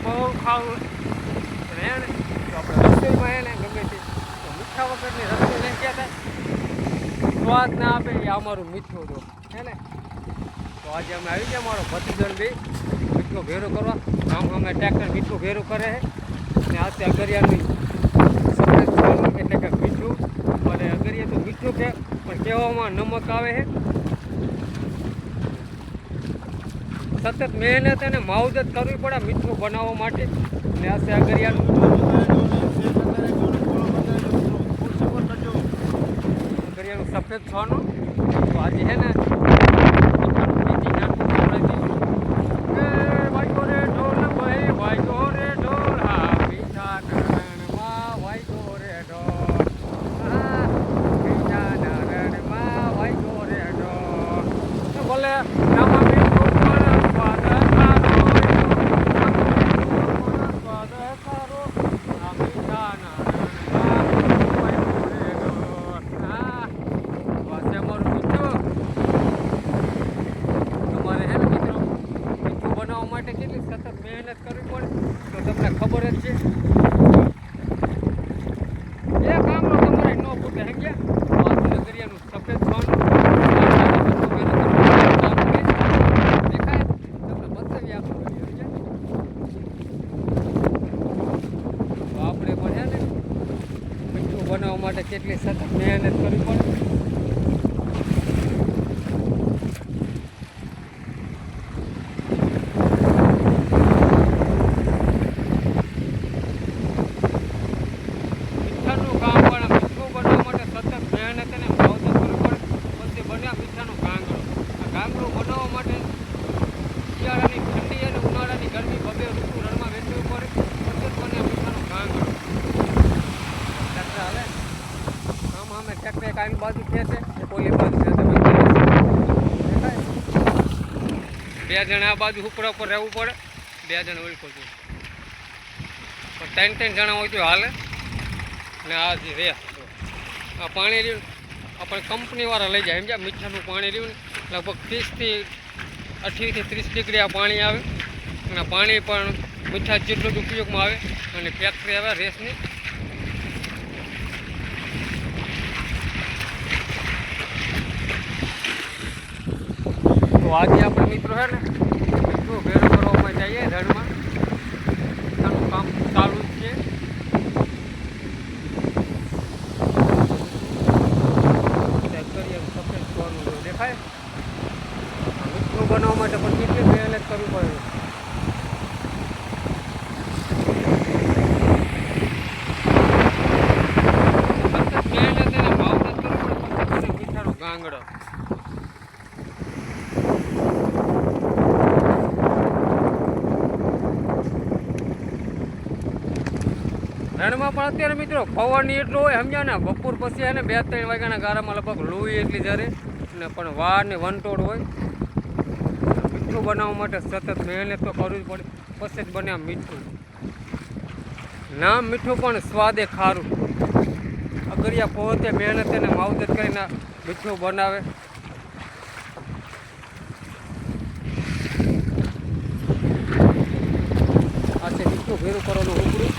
બહુ ખાવું હે ને તો આપણે રસોઈમાં હે ને ગમે તે મીઠા વગરની રસોઈ લઈ ગયા હતા સ્વાદ ના આપે એ અમારું મીઠું તો હે ને તો આજે અમે આવી ગયા મારો ભત્રીજણ બી મીઠું ભેરું કરવા આમ અમે ટ્રેક્ટર મીઠું ભેરું કરે છે ને આજે અગરિયાનું સફેદ ખાવાનું એટલે કે મીઠું અને અગરિયા તો મીઠું કે પણ કહેવામાં નમક આવે છે સતત મહેનત અને માવજત કરવી પડે મીઠું બનાવવા માટે ને આ અગરિયાનું સફેદ છવાનું તો આજે છે ને માટે કેટલી સતત મહેનત કરવી પડે તો તમને ખબર જ છે એ કામનો તમારે ન ફૂટે સમજ્યા નગરિયાનું સફેદ છોનું દેખાય તમને બતાવી આપો તો આપણે પણ છે ને મીઠું બનાવવા માટે કેટલી સતત મહેનત કરવી પડે કાંઈ બાજુ ખેંચે કે કોઈ બાજુ ખેંચે બે જણા આ બાજુ ઉપરા ઉપર રહેવું પડે બે જણા ઓળખો છું પણ ત્રણ જણા હોય તો હાલે ને આ જે રે આ પાણી રહ્યું આપણે કંપનીવાળા લઈ જાય સમજ્યા મીઠાનું પાણી રહ્યું ને લગભગ 30 થી 30 ડિગ્રી આ પાણી આવે અને પાણી પણ મીઠા જેટલું જ ઉપયોગમાં આવે અને ફેક્ટરી આવે રેસની તો આજે આપણે મિત્રો છે ને મીઠું ભેરું કરવામાં જઈએ રણમાં મીઠાનું કામ ચાલુ જ છે સફેદ છોડનું દેખાય મીઠું બનાવવા માટે પણ કેટલી મહેનત કરવી પડે સતત મહેનત એને માવજત કરવી પડે પછી મીઠાનો ગાંગડો રણમાં પણ અત્યારે મિત્રો પવન એટલો હોય સમજ્યા ને બપોર પછી એને 2-3 વાગ્યાના ગારામાં લગભગ લોહી એટલી જરે ને પણ વાર ને વંટોળ હોય મીઠું બનાવવા માટે સતત મહેનત તો કરવી જ પડે પછી જ બને મીઠું નામ મીઠું પણ સ્વાદે ખારું અગરિયા પોતે મહેનત એને માવજત કરીને મીઠું બનાવે આ છે મીઠું ભેરું કરવાનું ઉપડું